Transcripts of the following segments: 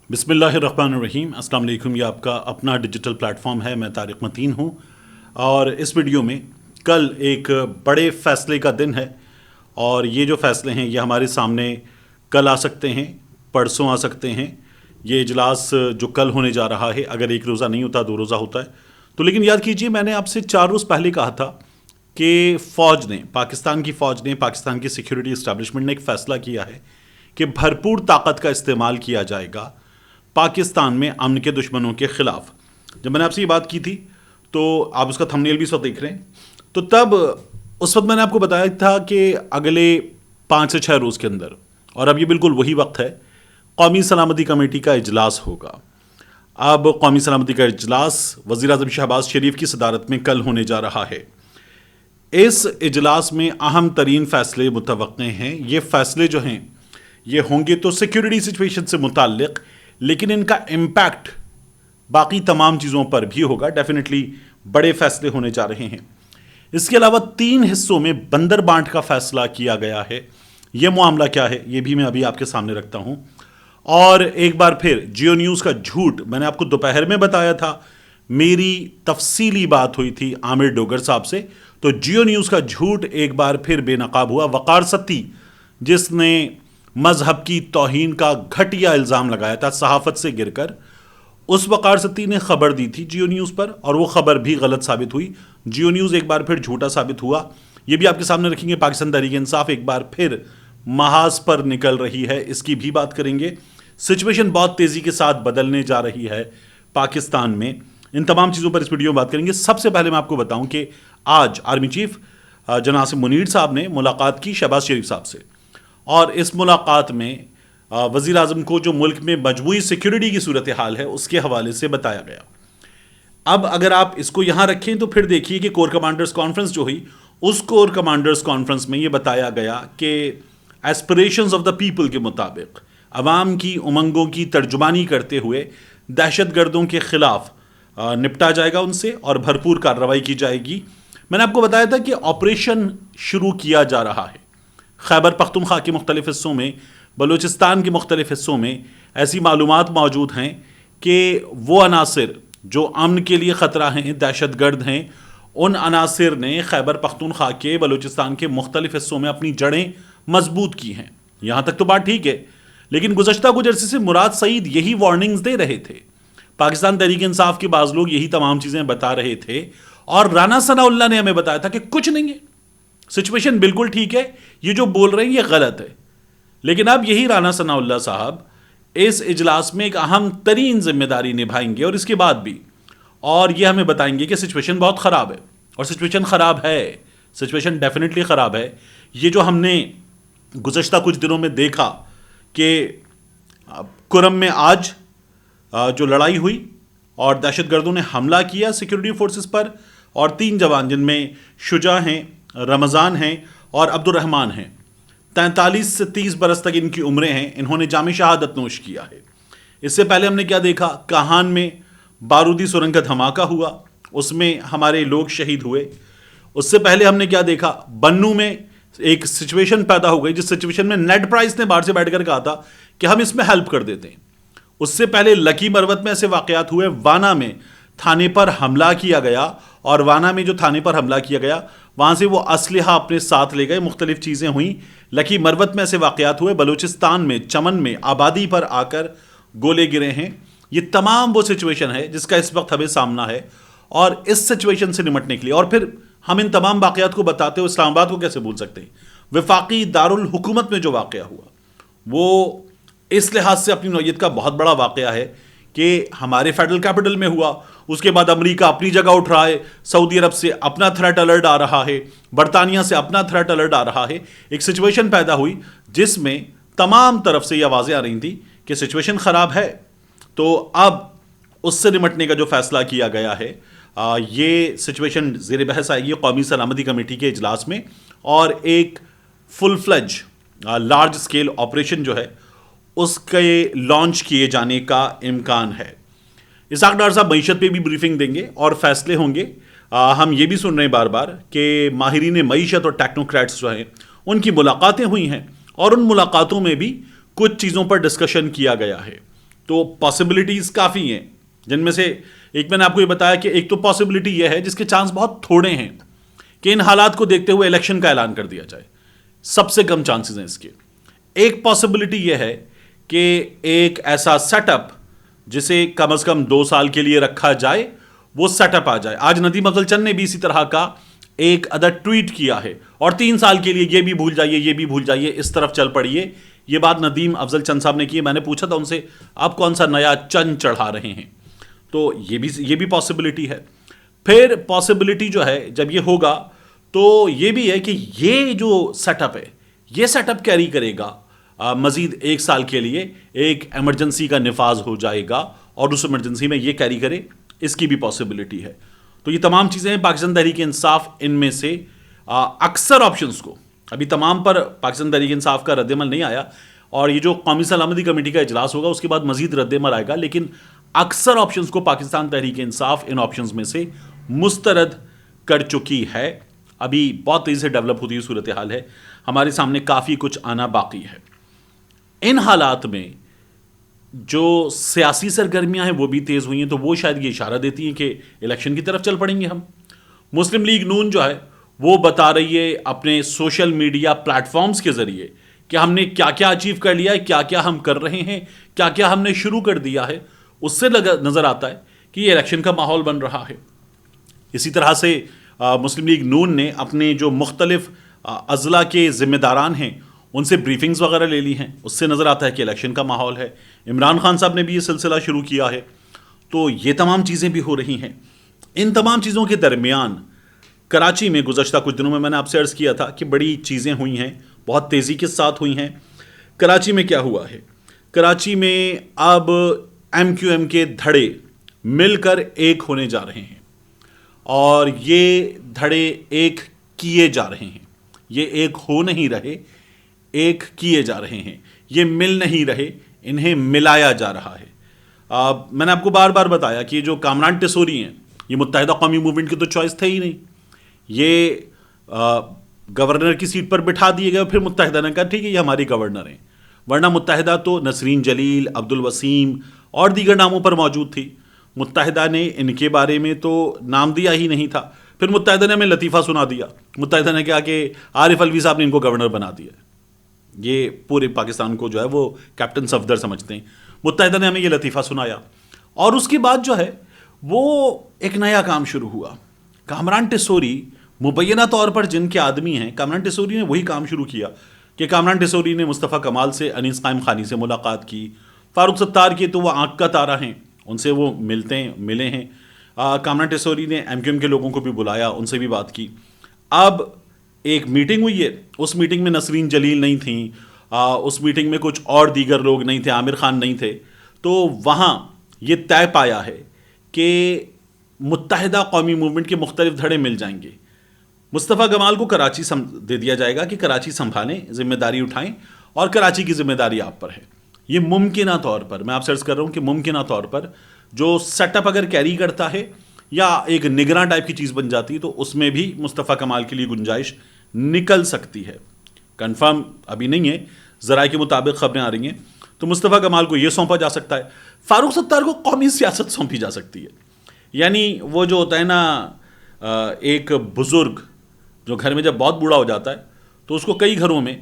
بسم اللہ الرحمن الرحیم. السلام علیکم. یہ آپ کا اپنا ڈیجیٹل پلیٹ فارم ہے. میں طارق متین ہوں اور اس ویڈیو میں کل ایک بڑے فیصلے کا دن ہے اور یہ جو فیصلے ہیں یہ ہمارے سامنے کل آ سکتے ہیں، پرسوں آ سکتے ہیں. یہ اجلاس جو کل ہونے جا رہا ہے، اگر ایک روزہ نہیں ہوتا 2 روزہ ہوتا ہے تو لیکن یاد کیجئے میں نے آپ سے 4 روز پہلے کہا تھا کہ فوج نے، پاکستان کی فوج نے، پاکستان کی سیکیورٹی اسٹیبلشمنٹ نے ایک فیصلہ کیا ہے کہ بھرپور طاقت کا استعمال کیا جائے گا پاکستان میں امن کے دشمنوں کے خلاف. جب میں نے آپ سے یہ بات کی تھی تو آپ اس کا تھمبنیل بھی اس وقت دیکھ رہے ہیں، تو تب اس وقت میں نے آپ کو بتایا تھا کہ اگلے 5 سے 6 روز کے اندر، اور اب یہ بالکل وہی وقت ہے، قومی سلامتی کمیٹی کا اجلاس ہوگا. اب قومی سلامتی کا اجلاس وزیر اعظم شہباز شریف کی صدارت میں کل ہونے جا رہا ہے. اس اجلاس میں اہم ترین فیصلے متوقع ہیں. یہ فیصلے جو ہیں یہ ہوں گے تو سیکیورٹی سچویشن سے متعلق، لیکن ان کا امپیکٹ باقی تمام چیزوں پر بھی ہوگا. ڈیفینیٹلی بڑے فیصلے ہونے جا رہے ہیں. اس کے علاوہ 3 حصوں میں بندر بانٹ کا فیصلہ کیا گیا ہے. یہ معاملہ کیا ہے یہ بھی میں ابھی آپ کے سامنے رکھتا ہوں. اور ایک بار پھر جیو نیوز کا جھوٹ، میں نے آپ کو دوپہر میں بتایا تھا، میری تفصیلی بات ہوئی تھی عامر ڈوگر صاحب سے، تو جیو نیوز کا جھوٹ ایک بار پھر بے نقاب ہوا. وقار ستی، جس نے مذہب کی توہین کا گھٹیا الزام لگایا تھا صحافت سے گر کر، اس وقار ستی نے خبر دی تھی جیو نیوز پر اور وہ خبر بھی غلط ثابت ہوئی. جیو نیوز ایک بار پھر جھوٹا ثابت ہوا. یہ بھی آپ کے سامنے رکھیں گے. پاکستان تحریک انصاف ایک بار پھر محاذ پر نکل رہی ہے، اس کی بھی بات کریں گے. سچویشن بہت تیزی کے ساتھ بدلنے جا رہی ہے پاکستان میں. ان تمام چیزوں پر اس ویڈیو میں بات کریں گے. سب سے پہلے میں آپ کو بتاؤں کہ آج آرمی چیف جناب عاصم منیر صاحب نے ملاقات کی شہباز شریف صاحب سے، اور اس ملاقات میں وزیر اعظم کو جو ملک میں مجموعی سیکیورٹی کی صورتحال ہے اس کے حوالے سے بتایا گیا. اب اگر آپ اس کو یہاں رکھیں تو پھر دیکھیے کہ کور کمانڈرز کانفرنس جو ہوئی، اس کور کمانڈرز کانفرنس میں یہ بتایا گیا کہ ایسپریشنز آف دا پیپل کے مطابق، عوام کی امنگوں کی ترجمانی کرتے ہوئے دہشت گردوں کے خلاف نپٹا جائے گا ان سے اور بھرپور کارروائی کی جائے گی. میں نے آپ کو بتایا تھا کہ آپریشن شروع کیا جا رہا ہے. خیبر پختونخوا کے مختلف حصوں میں، بلوچستان کے مختلف حصوں میں ایسی معلومات موجود ہیں کہ وہ عناصر جو امن کے لیے خطرہ ہیں، دہشت گرد ہیں، ان عناصر نے خیبر پختونخوا کے، بلوچستان کے مختلف حصوں میں اپنی جڑیں مضبوط کی ہیں. یہاں تک تو بات ٹھیک ہے، لیکن گزشتہ کچھ عرصے سے مراد سعید یہی وارننگز دے رہے تھے. پاکستان تحریک انصاف کے بعض لوگ یہی تمام چیزیں بتا رہے تھے، اور رانا ثناء اللہ نے ہمیں بتایا تھا کہ کچھ نہیں ہے، سچویشن بالکل ٹھیک ہے، یہ جو بول رہے ہیں یہ غلط ہے. لیکن اب یہی رانا ثناء اللہ صاحب اس اجلاس میں ایک اہم ترین ذمہ داری نبھائیں گے، اور اس کے بعد بھی، اور یہ ہمیں بتائیں گے کہ سچویشن بہت خراب ہے. اور سچویشن خراب ہے، سچویشن ڈیفینیٹلی خراب ہے. یہ جو ہم نے گزشتہ کچھ دنوں میں دیکھا کہ کرم میں آج جو لڑائی ہوئی اور دہشت گردوں نے حملہ کیا سیکیورٹی فورسز پر، اور 3 جوان جن میں شجاع ہیں، رمضان ہیں اور عبد الرحمان ہیں، 43 سے 30 برس تک ان کی عمریں ہیں، انہوں نے جام شہادت نوش کیا ہے. اس سے پہلے ہم نے کیا دیکھا، کاہان میں بارودی سرنگ کا دھماکہ ہوا، اس میں ہمارے لوگ شہید ہوئے. اس سے پہلے ہم نے کیا دیکھا، بنو میں ایک سچویشن پیدا ہو گئی جس سچویشن میں نیڈ پرائس نے باہر سے بیٹھ کر کہا تھا کہ ہم اس میں ہیلپ کر دیتے ہیں. اس سے پہلے لکی مروت میں ایسے واقعات ہوئے، وانا میں تھانے پر حملہ کیا گیا، اور وانا میں جو تھانے پر حملہ کیا گیا وہاں سے وہ اسلحہ اپنے ساتھ لے گئے، مختلف چیزیں ہوئیں. لکی مروت میں ایسے واقعات ہوئے، بلوچستان میں چمن میں آبادی پر آ کر گولے گرے ہیں. یہ تمام وہ سچویشن ہے جس کا اس وقت ہمیں سامنا ہے، اور اس سچویشن سے نمٹنے کے لیے، اور پھر ہم ان تمام واقعات کو بتاتے ہوئے اسلام آباد کو کیسے بھول سکتے ہیں. وفاقی دارالحکومت میں جو واقعہ ہوا وہ اس لحاظ سے اپنی نوعیت کا بہت بڑا واقعہ ہے کہ ہمارے فیڈرل کیپٹل میں ہوا. اس کے بعد امریکہ اپنی جگہ اٹھ رہا ہے، سعودی عرب سے اپنا تھریٹ الرٹ آ رہا ہے، برطانیہ سے اپنا تھریٹ الرٹ آ رہا ہے. ایک سچویشن پیدا ہوئی جس میں تمام طرف سے یہ آوازیں آ رہی تھیں کہ سچویشن خراب ہے. تو اب اس سے نمٹنے کا جو فیصلہ کیا گیا ہے، یہ سچویشن زیر بحث آئے گی قومی سلامتی کمیٹی کے اجلاس میں، اور ایک فل فلج لارج اسکیل آپریشن جو ہے اس کے لانچ کیے جانے کا امکان ہے. اسحاق ڈار صاحب معیشت پہ بھی بریفنگ دیں گے اور فیصلے ہوں گے. ہم یہ بھی سن رہے ہیں بار بار کہ ماہرین معیشت اور ٹیکنوکریٹس جو ہیں ان کی ملاقاتیں ہوئی ہیں، اور ان ملاقاتوں میں بھی کچھ چیزوں پر ڈسکشن کیا گیا ہے. تو پاسبلٹیز کافی ہیں، جن میں سے ایک میں نے آپ کو یہ بتایا کہ ایک تو پاسبلٹی یہ ہے جس کے چانس بہت تھوڑے ہیں کہ ان حالات کو دیکھتے ہوئے الیکشن کا اعلان کر دیا جائے، سب سے کم چانسز ہیں اس کے۔ ایک پاسبلٹی یہ ہے کہ ایک ایسا سیٹ اپ جسے کم از کم 2 سال کے لیے رکھا جائے، وہ سیٹ اپ آ جائے۔ آج ندیم افضل چند نے بھی اسی طرح کا ایک عدد ٹویٹ کیا ہے، اور 3 سال کے لیے یہ بھی بھول جائیے، یہ بھی بھول جائیے، اس طرف چل پڑیے۔ یہ بات ندیم افضل چند صاحب نے کی ہے۔ میں نے پوچھا تھا ان سے آپ کون سا نیا چند چڑھا رہے ہیں، تو یہ بھی پاسبلٹی ہے۔ پھر پاسبلٹی جو ہے جب یہ ہوگا تو یہ بھی ہے کہ یہ جو سیٹ اپ ہے، یہ سیٹ اپ کیری کرے گا مزید 1 سال کے لیے، ایک ایمرجنسی کا نفاذ ہو جائے گا اور اس ایمرجنسی میں یہ کیری کرے، اس کی بھی پاسبلٹی ہے۔ تو یہ تمام چیزیں ہیں۔ پاکستان تحریک انصاف ان میں سے اکثر آپشنز کو، ابھی تمام پر پاکستان تحریک انصاف کا رد عمل نہیں آیا، اور یہ جو قومی سلامتی کمیٹی کا اجلاس ہوگا اس کے بعد مزید رد عمل آئے گا، لیکن اکثر آپشنز کو پاکستان تحریک انصاف ان آپشنز میں سے مسترد کر چکی ہے۔ ابھی بہت تیزی سے ڈیولپ ہوتی ہوئی صورتحال ہے، ہمارے سامنے کافی کچھ آنا باقی ہے۔ ان حالات میں جو سیاسی سرگرمیاں ہیں وہ بھی تیز ہوئی ہیں، تو وہ شاید یہ اشارہ دیتی ہیں کہ الیکشن کی طرف چل پڑیں گے ہم۔ مسلم لیگ نون جو ہے وہ بتا رہی ہے اپنے سوشل میڈیا پلیٹ فارمز کے ذریعے کہ ہم نے کیا کیا اچیو کر لیا ہے، کیا کیا ہم کر رہے ہیں، کیا کیا ہم نے شروع کر دیا ہے۔ اس سے نظر آتا ہے کہ یہ الیکشن کا ماحول بن رہا ہے۔ اسی طرح سے مسلم لیگ نون نے اپنے جو مختلف اضلاع کے ذمہ داران ہیں ان سے بریفنگز وغیرہ لے لی ہیں، اس سے نظر آتا ہے کہ الیکشن کا ماحول ہے۔ عمران خان صاحب نے بھی یہ سلسلہ شروع کیا ہے، تو یہ تمام چیزیں بھی ہو رہی ہیں۔ ان تمام چیزوں کے درمیان کراچی میں گزشتہ کچھ دنوں میں نے آپ سے عرض کیا تھا کہ بڑی چیزیں ہوئی ہیں، بہت تیزی کے ساتھ ہوئی ہیں۔ کراچی میں کیا ہوا ہے؟ کراچی میں اب ایم کیو ایم کے دھڑے مل کر ایک ہونے جا رہے ہیں، اور یہ دھڑے ایک کیے جا رہے ہیں۔ یہ ایک ہو نہیں رہے، ایک کیے جا رہے ہیں۔ یہ مل نہیں رہے، انہیں ملایا جا رہا ہے۔ میں نے آپ کو بار بار بتایا کہ جو کامران ٹیسوری ہیں یہ متحدہ قومی موومنٹ کی تو چوائس تھے ہی نہیں، یہ گورنر کی سیٹ پر بٹھا دیے گئے، پھر متحدہ نے کہا ٹھیک ہے یہ ہماری گورنر ہیں، ورنہ متحدہ تو نسرین جلیل، عبد الوسیم اور دیگر ناموں پر موجود تھی۔ متحدہ نے ان کے بارے میں تو نام دیا ہی نہیں تھا۔ پھر متحدہ نے ہمیں لطیفہ سنا دیا، متحدہ نے کہا کہ عارف الوی صاحب نے ان کو گورنر بنا دیا۔ یہ پورے پاکستان کو جو ہے وہ کیپٹن صفدر سمجھتے ہیں۔ متحدہ نے ہمیں یہ لطیفہ سنایا، اور اس کے بعد جو ہے وہ ایک نیا کام شروع ہوا۔ کامران ٹیسوری مبینہ طور پر جن کے آدمی ہیں، کامران ٹیسوری نے وہی کام شروع کیا کہ کامران ٹیسوری نے مصطفیٰ کمال سے، انیس قائم خانی سے ملاقات کی۔ فاروق ستار کے تو وہ آنکھ کا تارہ ہیں، ان سے وہ ملے ہیں۔ کامران ٹیسوری نے ایم کیو ایم کے لوگوں کو بھی بلایا، ان سے بھی بات کی۔ اب ایک میٹنگ ہوئی ہے، اس میٹنگ میں نسرین جلیل نہیں تھیں، اس میٹنگ میں کچھ اور دیگر لوگ نہیں تھے، عامر خان نہیں تھے، تو وہاں یہ طے پایا ہے کہ متحدہ قومی موومنٹ کے مختلف دھڑے مل جائیں گے۔ مصطفیٰ کمال کو کراچی دے دیا جائے گا کہ کراچی سنبھالیں، ذمہ داری اٹھائیں، اور کراچی کی ذمہ داری آپ پر ہے۔ یہ ممکنہ طور پر، میں آپ سے عرض کر رہا ہوں کہ ممکنہ طور پر جو سیٹ اپ اگر کیری کرتا ہے یا ایک نگراں ٹائپ کی چیز بن جاتی ہے تو اس میں بھی مصطفیٰ کمال کے لیے گنجائش نکل سکتی ہے۔ کنفرم ابھی نہیں ہے، ذرائع کے مطابق خبریں آ رہی ہیں، تو مصطفیٰ کمال کو یہ سونپا جا سکتا ہے۔ فاروق ستار کو قومی سیاست سونپی جا سکتی ہے۔ یعنی وہ جو ہوتا ہے نا، ایک بزرگ جو گھر میں جب بہت بوڑھا ہو جاتا ہے تو اس کو کئی گھروں میں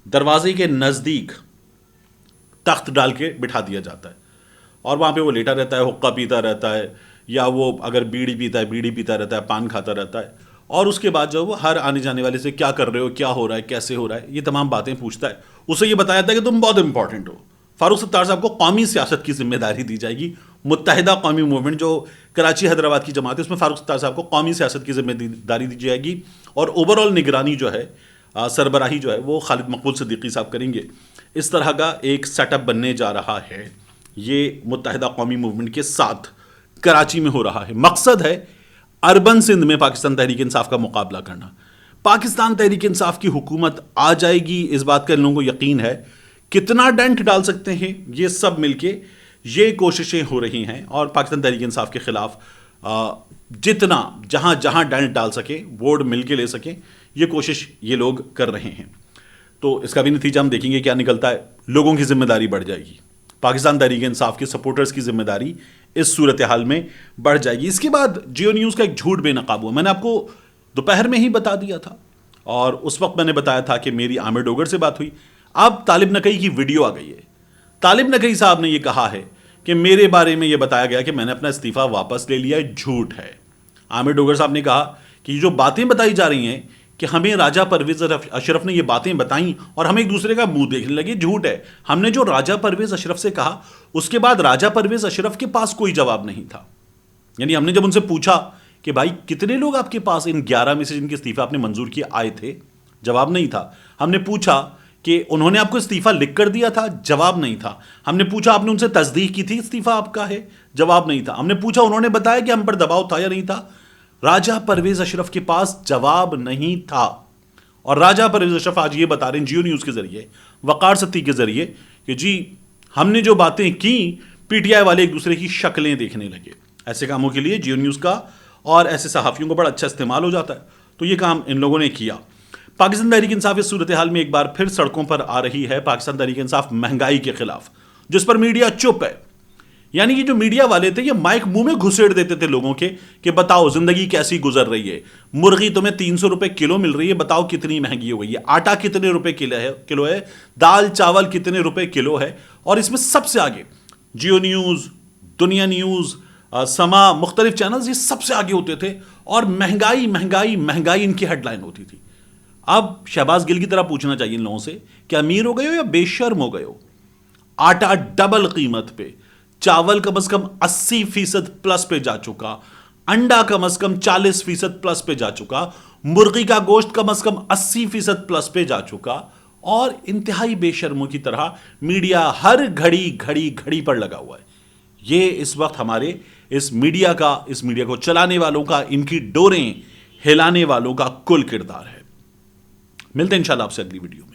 دروازے کے نزدیک تخت ڈال کے بٹھا دیا جاتا ہے، اور وہاں پہ وہ لیٹا رہتا ہے، حقہ پیتا رہتا ہے، یا وہ اگر بیڑی پیتا ہے بیڑی پیتا رہتا ہے، پان کھاتا رہتا ہے، اور اس کے بعد جو وہ ہر آنے جانے والے سے کیا کر رہے ہو، کیا ہو رہا ہے، کیسے ہو رہا ہے، یہ تمام باتیں پوچھتا ہے۔ اسے یہ بتایا جاتا ہے کہ تم بہت امپورٹنٹ ہو۔ فاروق ستار صاحب کو قومی سیاست کی ذمہ داری دی جائے گی۔ متحدہ قومی موومنٹ جو کراچی حیدرآباد کی جماعت ہے، اس میں فاروق ستار صاحب کو قومی سیاست کی ذمہ داری دی جائے گی، اور اوور آل نگرانی جو ہے، سربراہی جو ہے وہ خالد مقبول صدیقی صاحب کریں گے۔ اس طرح کا ایک سیٹ اپ بننے جا رہا ہے، یہ متحدہ قومی موومنٹ کے ساتھ کراچی میں ہو رہا ہے۔ مقصد ہے اربن سندھ میں پاکستان تحریک انصاف کا مقابلہ کرنا۔ پاکستان تحریک انصاف کی حکومت آ جائے گی، اس بات کا ان لوگوں کو یقین ہے۔ کتنا ڈینٹ ڈال سکتے ہیں یہ سب مل کے، یہ کوششیں ہو رہی ہیں، اور پاکستان تحریک انصاف کے خلاف جتنا جہاں جہاں ڈینٹ ڈال سکیں، ووٹ مل کے لے سکیں، یہ کوشش یہ لوگ کر رہے ہیں۔ تو اس کا بھی نتیجہ ہم دیکھیں گے کیا نکلتا ہے۔ لوگوں کی ذمہ داری بڑھ جائے گی، پاکستان تحریک انصاف کے سپورٹرز کی ذمہ داری اس صورتحال میں بڑھ جائے گی. اس کے بعد جیو نیوز کا ایک جھوٹ بے نقاب ہوا. میں نے آپ کو دوپہر میں ہی بتا دیا تھا اور اس وقت میں نے بتایا تھا کہ میری عامر ڈوگر سے بات ہوئی. اب طالب نقی کی ویڈیو آ گئی ہے. طالب نقی صاحب نے یہ کہا ہے کہ میرے بارے میں یہ بتایا گیا کہ میں نے اپنا استعفیٰ واپس لے لیا. جھوٹ ہے. عامر ڈوگر صاحب نے کہا کہ یہ جو باتیں بتائی جا رہی ہیں کہ ہمیں راجہ پرویز اشرف نے یہ باتیں بتائیں اور ہم ایک دوسرے کا منہ دیکھنے لگے, جھوٹ ہے. ہم نے جو راجہ پرویز اشرف سے کہا اس کے بعد راجہ پرویز اشرف کے پاس کوئی جواب نہیں تھا. یعنی ہم نے جب ان سے پوچھا کہ بھائی کتنے لوگ آپ کے پاس ان 11 میں سے جن کے استعفیٰ آپ نے منظور کیے آئے تھے, جواب نہیں تھا. ہم نے پوچھا کہ انہوں نے آپ کو استعفیٰ لکھ کر دیا تھا, جواب نہیں تھا. ہم نے پوچھا آپ نے ان سے تصدیق کی تھی استعفیٰ آپ کا ہے, جواب نہیں تھا. ہم نے پوچھا انہوں نے بتایا کہ ہم پر دباؤ تھا یا نہیں تھا, راجہ پرویز اشرف کے پاس جواب نہیں تھا. اور راجہ پرویز اشرف آج یہ بتا رہے ہیں جیو نیوز کے ذریعے, وقار ستی کے ذریعے, کہ جی ہم نے جو باتیں کی پی ٹی آئی والے ایک دوسرے کی شکلیں دیکھنے لگے. ایسے کاموں کے لیے جیو نیوز کا اور ایسے صحافیوں کو بڑا اچھا استعمال ہو جاتا ہے. تو یہ کام ان لوگوں نے کیا. پاکستان تحریک انصاف اس صورتحال میں ایک بار پھر سڑکوں پر آ رہی ہے. پاکستان تحریک انصاف مہنگائی کے خلاف, جس پر میڈیا چپ ہے. یعنی یہ جو میڈیا والے تھے یہ مائک منہ میں گھسیڑ دیتے تھے لوگوں کے کہ بتاؤ زندگی کیسی گزر رہی ہے, مرغی تمہیں 300 روپے کلو مل رہی ہے, بتاؤ کتنی مہنگی ہو گئی ہے, آٹا کتنے روپے کلو ہے, دال چاول کتنے روپے کلو ہے. اور اس میں سب سے آگے جیو نیوز, دنیا نیوز, سما, مختلف چینلز یہ سب سے آگے ہوتے تھے اور مہنگائی مہنگائی مہنگائی ان کی ہیڈ لائن ہوتی تھی. اب شہباز گل کی طرح پوچھنا چاہیے ان لوگوں سے کہ امیر ہو گئے ہو یا بے شرم ہو گئے ہو. آٹا ڈبل قیمت پہ, چاول کم از کم 80% پلس پہ جا چکا, انڈا کم از کم 40% پلس پہ جا چکا, مرغی کا گوشت کم از کم 80% پلس پہ جا چکا, اور انتہائی بے شرموں کی طرح میڈیا ہر گھڑی گھڑی گھڑی پر لگا ہوا ہے. یہ اس وقت ہمارے اس میڈیا کو چلانے والوں کا, ان کی ڈوریں ہلانے والوں کا کل کردار ہے. ملتے ہیں انشاءاللہ آپ سے اگلی ویڈیو میں.